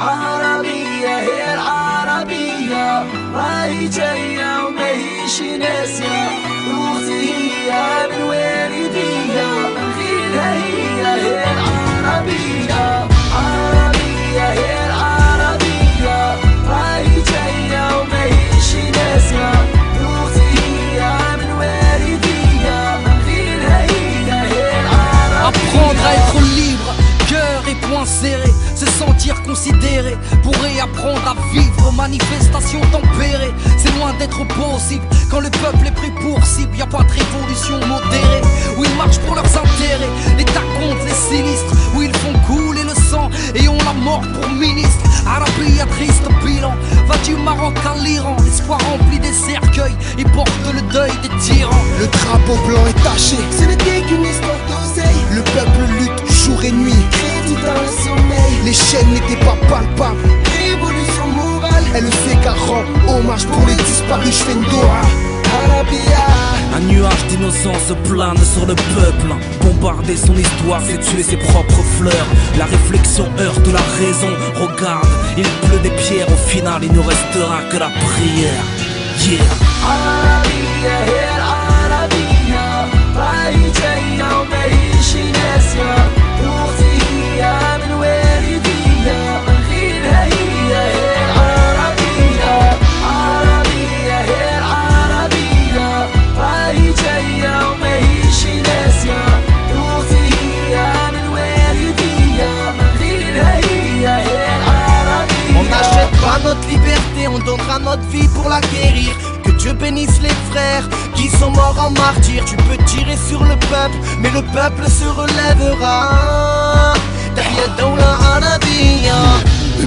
عربية هي العربية، راهي جاية وما هيش ناسية. روسي هي من والدية، من غيرها هي العربية. عربية هي العربية، راهي جاية وما هيش ناسية. روسي هي من والدية، من غيرها هي العربية. Apprendre à être libre, cœur et poing serré, se sentir considéré, pour réapprendre à vivre. Manifestation tempérée, c'est loin d'être possible quand le peuple est pris pour cible. Y a pas de révolution modérée, où ils marchent pour leurs intérêts. L'État compte les sinistres, où ils font couler le sang et ont la mort pour ministre. Arabia, triste bilan, va du Maroc à l'Iran. L'espoir rempli des cercueils, ils portent le deuil des tyrans. Le drapeau blanc est taché, ce n'était qu'une histoire d'oseille. Le peuple lutte jour et nuit, crédit dans le sommeil. Les chaînes n'étaient pas palpables, révolution morale. Elle sait qu'à rend hommage pour les disparus, je fais une doha. Arabia. Un nuage d'innocence plane sur le peuple. Bombarder son histoire, c'est tuer ses propres fleurs. La réflexion heurte la raison. Regarde, il pleut des pierres. Au final, il ne restera que la prière. Yeah. عربية هي العربية، راهي جاية وما هيش ناسية. روسي هي من والدية، من غيرها هي العربية. عربية هي العربية، راهي جاية وما هيش ناسية. روسي هي من والدية، من غيرها هي العربية. On n'achète pas notre liberté, on donnera notre vie pour la guérir. Que Dieu bénisse les frères qui sont morts en martyrs. Tu peux tirer sur le peuple, mais le peuple se relèvera. Tahia Dawla Arabia.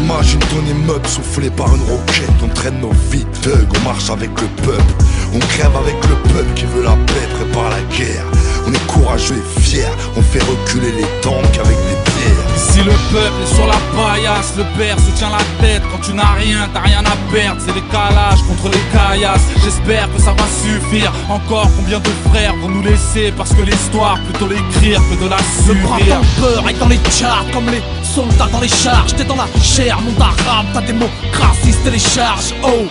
Imagine ton immeuble soufflé par une roquette. On traîne nos vies, thug, on marche avec le peuple. On crève avec le peuple qui veut la paix, prépare la guerre. On est courageux et fiers, on fait reculer les tanks avec des pierres. Si le peuple est sur la paillasse, le père se tient la tête. Quand tu n'as rien, t'as rien à perdre. C'est les calages contre les caillasses. J'espère que ça va suffire. Encore combien de frères vont nous laisser, parce que l'histoire, plutôt l'écrire que de la subir. Le printemps peur est dans les charts, comme les soldats dans les charges. T'es dans la chair, monde arabe, ta démocratie se télécharge. Oh,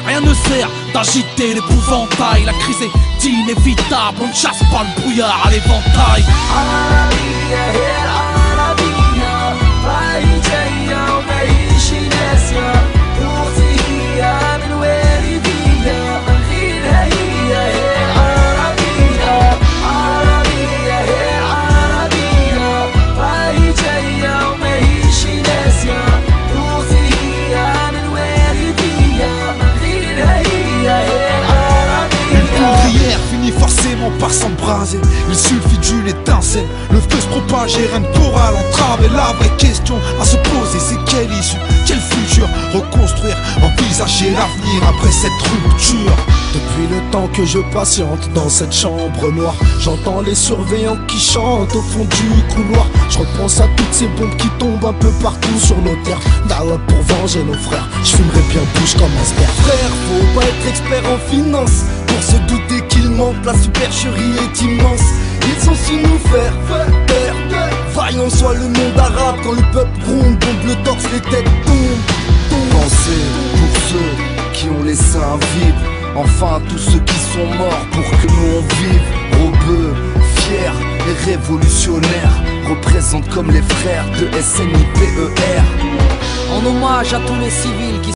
rien ne sert d'agiter l'épouvantail. La crise est inévitable, on ne chasse pas le brouillard à l'éventail. عربية هي العربية، راهي جاية وما هيش ناسية. روسي هي من والدية، من غيرها هي العربية. عربية هي العربية، راهي جاية وما هيش ناسية. روسي هي من والدية، من غيرها هي العربية. Une poudrière finit forcément par s'embraser. Il suffit d'une étincelle, le feu se propage et rien ne pourra l'entraver. La vraie question à se poser, c'est quelle issue, quel futur reconstruire, envisager l'avenir après cette rupture. Depuis le temps que je patiente dans cette chambre noire, j'entends les surveillants qui chantent au fond du couloir. Je repense à toutes ces bombes qui tombent un peu partout sur nos terres. D'Allah pour venger nos frères, je fumerai bien bouche comme un sper. Frère, faut pas être expert en finance pour se douter qu'il manque, la supercherie est immense. Ils sont su nous faire peur. Vaillant soit le monde arabe quand le peuple gronde, bombe le torse, les têtes tombent. Pensez pour ceux qui ont les seins vides, enfin tous ceux qui sont morts pour que nous on vive. Robeux, fiers et révolutionnaires, représentent comme les frères de SNIPER. En hommage à tous les civils qui